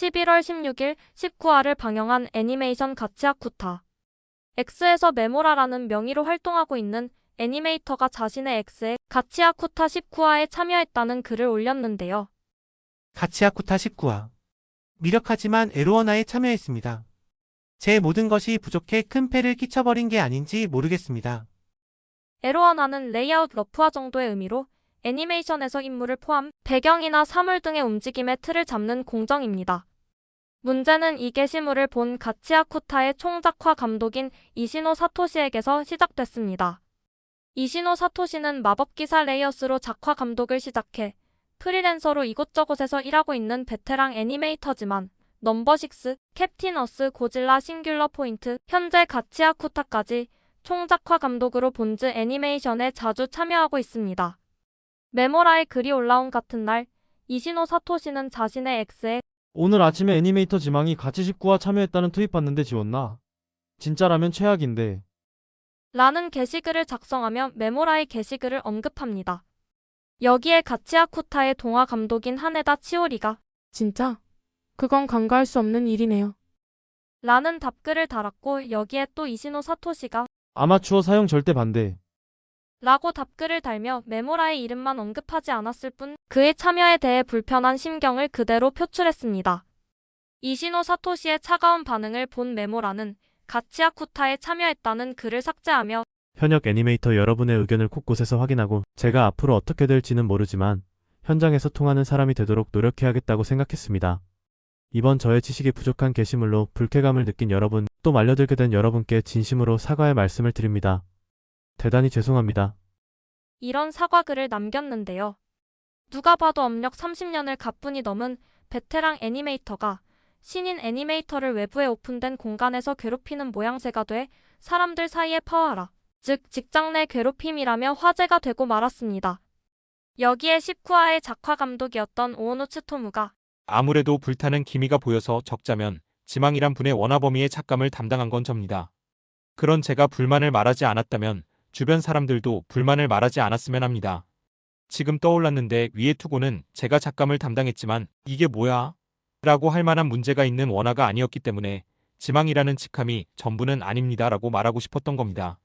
11월 16일 19화를 방영한 애니메이션 가치아쿠타. X에서 메모라라는 명의로 활동하고 있는 애니메이터가 자신의 X에 가치아쿠타 19화에 참여했다는 글을 올렸는데요. 가치아쿠타 19화. 미력하지만 에로어나에 참여했습니다. 제 모든 것이 부족해 큰 패를 끼쳐버린 게 아닌지 모르겠습니다. 에로어나는 레이아웃 러프화 정도의 의미로 애니메이션에서 인물을 포함 배경이나 사물 등의 움직임의 틀을 잡는 공정입니다. 문제는 이 게시물을 본 가치아쿠타의 총작화 감독인 이시노 사토시에게서 시작됐습니다. 이시노 사토시는 마법기사 레이어스로 작화 감독을 시작해 프리랜서로 이곳저곳에서 일하고 있는 베테랑 애니메이터지만 넘버6, 캡틴 어스, 고질라 싱귤러 포인트, 현재 가치아쿠타까지 총작화 감독으로 본즈 애니메이션에 자주 참여하고 있습니다. 메모라에 글이 올라온 같은 날, 이시노 사토시는 자신의 X에 오늘 아침에 애니메이터 지망이 같이 19화 참여했다는 트윗 봤는데 지웠나? 진짜라면 최악인데. 라는 게시글을 작성하며 메모라의 게시글을 언급합니다. 여기에 가치아쿠타의 동화 감독인 하네다 치오리가 진짜? 그건 간과할 수 없는 일이네요. 라는 답글을 달았고 여기에 또 이시노 사토시가 아마추어 사용 절대 반대. 라고 답글을 달며 메모라의 이름만 언급하지 않았을 뿐 그의 참여에 대해 불편한 심경을 그대로 표출했습니다. 이시노 사토시의 차가운 반응을 본 메모라는 가치아쿠타에 참여했다는 글을 삭제하며 현역 애니메이터 여러분의 의견을 곳곳에서 확인하고 제가 앞으로 어떻게 될지는 모르지만 현장에서 통하는 사람이 되도록 노력해야겠다고 생각했습니다. 이번 저의 지식이 부족한 게시물로 불쾌감을 느낀 여러분, 또 말려들게 된 여러분께 진심으로 사과의 말씀을 드립니다. 대단히 죄송합니다. 이런 사과글을 남겼는데요. 누가 봐도 업력 30년을 가뿐히 넘은 베테랑 애니메이터가 신인 애니메이터를 외부에 오픈된 공간에서 괴롭히는 모양새가 돼 사람들 사이에 파와라, 즉 직장 내 괴롭힘이라며 화제가 되고 말았습니다. 여기에 19화의 작화 감독이었던 오오노 츠토무가 아무래도 불타는 기미가 보여서 적자면 지망이란 분의 원화 범위의 착감을 담당한 건 접니다. 그런 제가 불만을 말하지 않았다면 주변 사람들도 불만을 말하지 않았으면 합니다. 지금 떠올랐는데 위의 투고는 제가 작감을 담당했지만 이게 뭐야? 라고 할 만한 문제가 있는 원화가 아니었기 때문에 지망이라는 직함이 전부는 아닙니다 라고 말하고 싶었던 겁니다.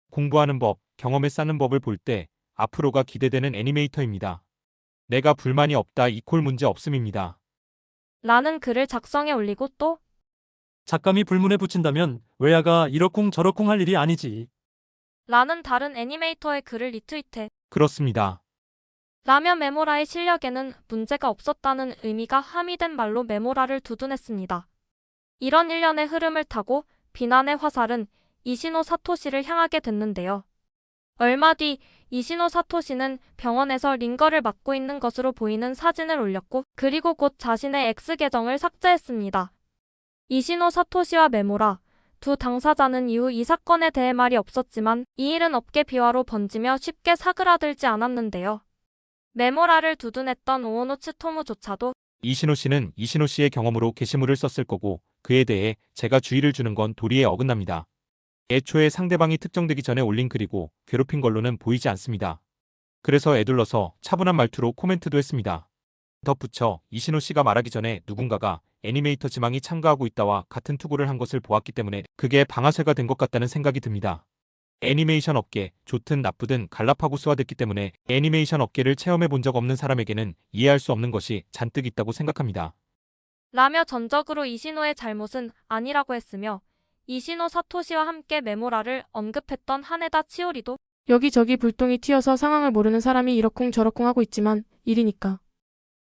공부하는 법, 경험에 쌓는 법을 볼 때 앞으로가 기대되는 애니메이터입니다. 내가 불만이 없다 이콜 문제 없음입니다. 라는 글을 작성해 올리고 또 작감이 불문에 붙인다면 외야가 이러쿵 저러쿵 할 일이 아니지. 라는 다른 애니메이터의 글을 리트윗해 그렇습니다. 라며 메모라의 실력에는 문제가 없었다는 의미가 함의된 말로 메모라를 두둔했습니다. 이런 일련의 흐름을 타고 비난의 화살은 이시노 사토시를 향하게 됐는데요. 얼마 뒤 이시노 사토시는 병원에서 링거를 맞고 있는 것으로 보이는 사진을 올렸고 그리고 곧 자신의 X 계정을 삭제했습니다. 이시노 사토시와 메모라 두 당사자는 이후 이 사건에 대해 말이 없었지만 이 일은 업계 비화로 번지며 쉽게 사그라들지 않았는데요. 메모라를 두둔했던 오오노 츠토무조차도 이시노 씨는 이시노 씨의 경험으로 게시물을 썼을 거고 그에 대해 제가 주의를 주는 건 도리에 어긋납니다. 애초에 상대방이 특정되기 전에 올린 글이고 괴롭힌 걸로는 보이지 않습니다. 그래서 애둘러서 차분한 말투로 코멘트도 했습니다. 덧붙여 이시노 씨가 말하기 전에 누군가가 애니메이터 지망이 참가하고 있다와 같은 투고를 한 것을 보았기 때문에 그게 방아쇠가 된 것 같다는 생각이 듭니다. 애니메이션 업계, 좋든 나쁘든 갈라파고스화됐기 때문에 애니메이션 업계를 체험해 본 적 없는 사람에게는 이해할 수 없는 것이 잔뜩 있다고 생각합니다. 라며 전적으로 이시노의 잘못은 아니라고 했으며 이시노 사토시와 함께 메모라를 언급했던 하네다 치오리도 여기저기 불똥이 튀어서 상황을 모르는 사람이 이러쿵 저러쿵 하고 있지만 일이니까.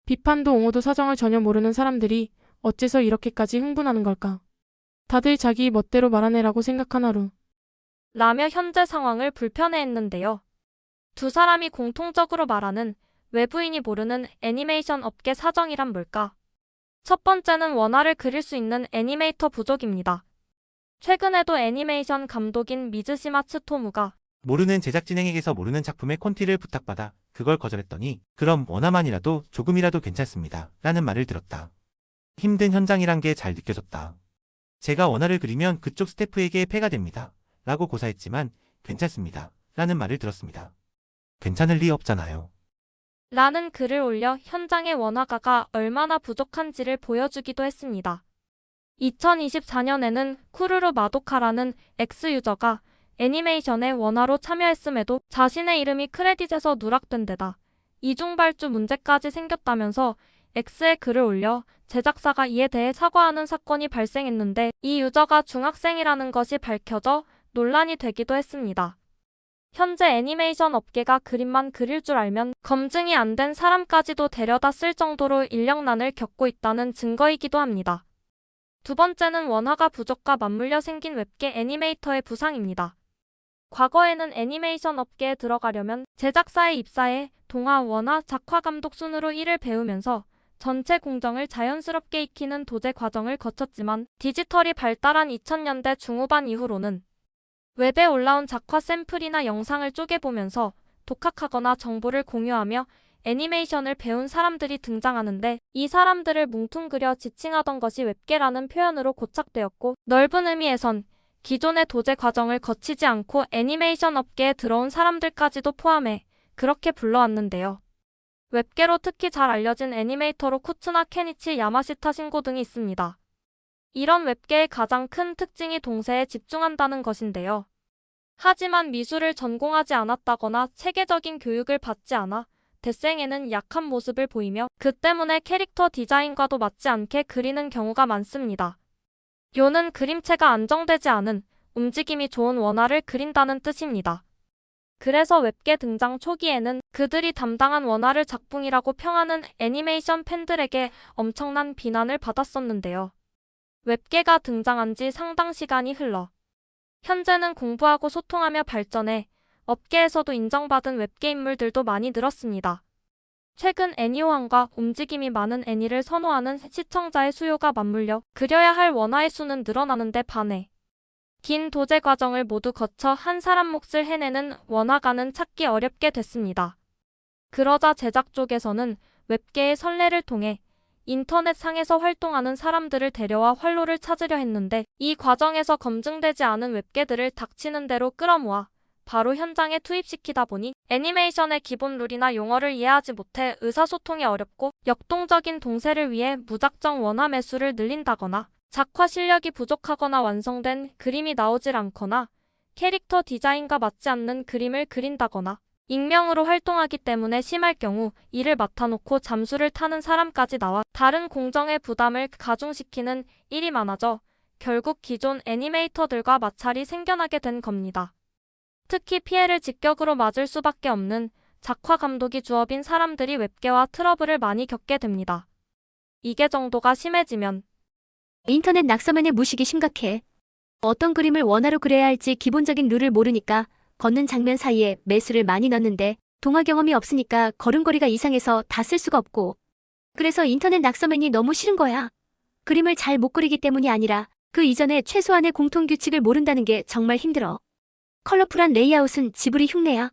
비판도 옹호도 사정을 전혀 모르는 사람들이 어째서 이렇게까지 흥분하는 걸까? 다들 자기 멋대로 말하네라고 생각한 하루. 라며 현재 상황을 불편해했는데요. 두 사람이 공통적으로 말하는 외부인이 모르는 애니메이션 업계 사정이란 뭘까? 첫 번째는 원화를 그릴 수 있는 애니메이터 부족입니다. 최근에도 애니메이션 감독인 미즈시마 츠토무가 모르는 제작진에게서 모르는 작품의 콘티를 부탁받아 그걸 거절했더니 그럼 원화만이라도 조금이라도 괜찮습니다. 라는 말을 들었다. 힘든 현장이란 게 잘 느껴졌다. 제가 원화를 그리면 그쪽 스태프에게 폐가 됩니다. 라고 고사했지만 괜찮습니다. 라는 말을 들었습니다. 괜찮을 리 없잖아요. 라는 글을 올려 현장의 원화가가 얼마나 부족한지를 보여주기도 했습니다. 2024년에는 쿠루루 마도카라는 X 유저가 애니메이션에 원화로 참여했음에도 자신의 이름이 크레딧에서 누락된 데다 이중발주 문제까지 생겼다면서 X에 글을 올려 제작사가 이에 대해 사과하는 사건이 발생했는데 이 유저가 중학생이라는 것이 밝혀져 논란이 되기도 했습니다. 현재 애니메이션 업계가 그림만 그릴 줄 알면 검증이 안 된 사람까지도 데려다 쓸 정도로 인력난을 겪고 있다는 증거이기도 합니다. 두 번째는 원화가 부족과 맞물려 생긴 웹계 애니메이터의 부상입니다. 과거에는 애니메이션 업계에 들어가려면 제작사에 입사해 동화, 원화, 작화 감독 순으로 일을 배우면서 전체 공정을 자연스럽게 익히는 도제 과정을 거쳤지만 디지털이 발달한 2000년대 중후반 이후로는 웹에 올라온 작화 샘플이나 영상을 쪼개보면서 독학하거나 정보를 공유하며 애니메이션을 배운 사람들이 등장하는데 이 사람들을 뭉뚱그려 지칭하던 것이 웹계라는 표현으로 고착되었고 넓은 의미에선 기존의 도제 과정을 거치지 않고 애니메이션 업계에 들어온 사람들까지도 포함해 그렇게 불러왔는데요. 웹계로 특히 잘 알려진 애니메이터로 코츠나 케니치, 야마시타 신고 등이 있습니다. 이런 웹계의 가장 큰 특징이 동세에 집중한다는 것인데요. 하지만 미술을 전공하지 않았다거나 체계적인 교육을 받지 않아 대생에는 약한 모습을 보이며 그 때문에 캐릭터 디자인과도 맞지 않게 그리는 경우가 많습니다. 요는 그림체가 안정되지 않은 움직임이 좋은 원화를 그린다는 뜻입니다. 그래서 웹계 등장 초기에는 그들이 담당한 원화를 작품이라고 평하는 애니메이션 팬들에게 엄청난 비난을 받았었는데요. 웹계가 등장한 지 상당 시간이 흘러 현재는 공부하고 소통하며 발전해 업계에서도 인정받은 웹계 인물들도 많이 늘었습니다. 최근 애니호환과 움직임이 많은 애니를 선호하는 시청자의 수요가 맞물려 그려야 할 원화의 수는 늘어나는데 반해 긴 도제 과정을 모두 거쳐 한 사람 몫을 해내는 원화가는 찾기 어렵게 됐습니다. 그러자 제작 쪽에서는 웹계의 선례를 통해 인터넷상에서 활동하는 사람들을 데려와 활로를 찾으려 했는데 이 과정에서 검증되지 않은 웹계들을 닥치는 대로 끌어모아 바로 현장에 투입시키다 보니 애니메이션의 기본 룰이나 용어를 이해하지 못해 의사소통이 어렵고 역동적인 동세를 위해 무작정 원화 매수를 늘린다거나 작화 실력이 부족하거나 완성된 그림이 나오질 않거나 캐릭터 디자인과 맞지 않는 그림을 그린다거나 익명으로 활동하기 때문에 심할 경우 이를 맡아놓고 잠수를 타는 사람까지 나와 다른 공정의 부담을 가중시키는 일이 많아져 결국 기존 애니메이터들과 마찰이 생겨나게 된 겁니다. 특히 피해를 직격으로 맞을 수밖에 없는 작화 감독이 주업인 사람들이 웹계와 트러블을 많이 겪게 됩니다. 이게 정도가 심해지면 인터넷 낙서맨의 무식이 심각해. 어떤 그림을 원화로 그려야 할지 기본적인 룰을 모르니까 걷는 장면 사이에 매수를 많이 넣는데 동화 경험이 없으니까 걸음걸이가 이상해서 다 쓸 수가 없고 그래서 인터넷 낙서맨이 너무 싫은 거야. 그림을 잘 못 그리기 때문이 아니라 그 이전에 최소한의 공통규칙을 모른다는 게 정말 힘들어. 컬러풀한 레이아웃은 지브리 흉내야.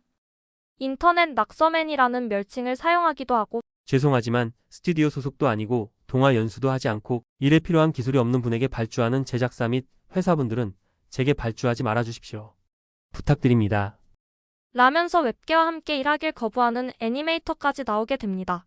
인터넷 낙서맨이라는 멸칭을 사용하기도 하고 죄송하지만 스튜디오 소속도 아니고 동화 연수도 하지 않고 일에 필요한 기술이 없는 분에게 발주하는 제작사 및 회사분들은 제게 발주하지 말아주십시오. 부탁드립니다. 라면서 웹계와 함께 일하길 거부하는 애니메이터까지 나오게 됩니다.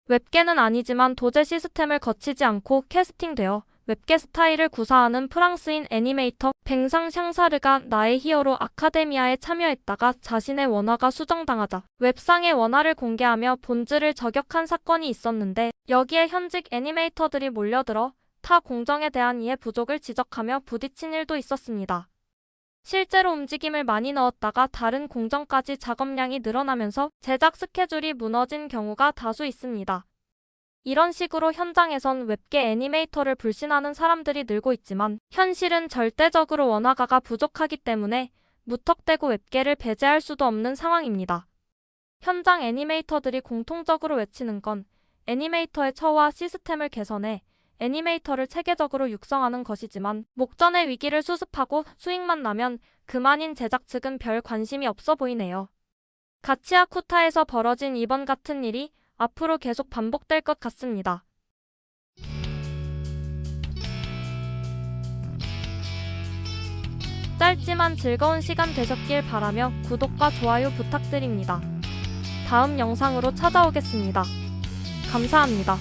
웹계는 아니지만 도제 시스템을 거치지 않고 캐스팅되어 웹계 스타일을 구사하는 프랑스인 애니메이터 뱅상 샹사르가 나의 히어로 아카데미아에 참여했다가 자신의 원화가 수정당하자 웹상의 원화를 공개하며 본질을 저격한 사건이 있었는데 여기에 현직 애니메이터들이 몰려들어 타 공정에 대한 이해 부족을 지적하며 부딪힌 일도 있었습니다. 실제로 움직임을 많이 넣었다가 다른 공정까지 작업량이 늘어나면서 제작 스케줄이 무너진 경우가 다수 있습니다. 이런 식으로 현장에선 웹계 애니메이터를 불신하는 사람들이 늘고 있지만 현실은 절대적으로 원화가가 부족하기 때문에 무턱대고 웹계를 배제할 수도 없는 상황입니다. 현장 애니메이터들이 공통적으로 외치는 건 애니메이터의 처우와 시스템을 개선해 애니메이터를 체계적으로 육성하는 것이지만 목전의 위기를 수습하고 수익만 나면 그만인 제작 측은 별 관심이 없어 보이네요. 가치아 쿠타에서 벌어진 이번 같은 일이 앞으로 계속 반복될 것 같습니다. 짧지만 즐거운 시간 되셨길 바라며 구독과 좋아요 부탁드립니다. 다음 영상으로 찾아오겠습니다. 감사합니다.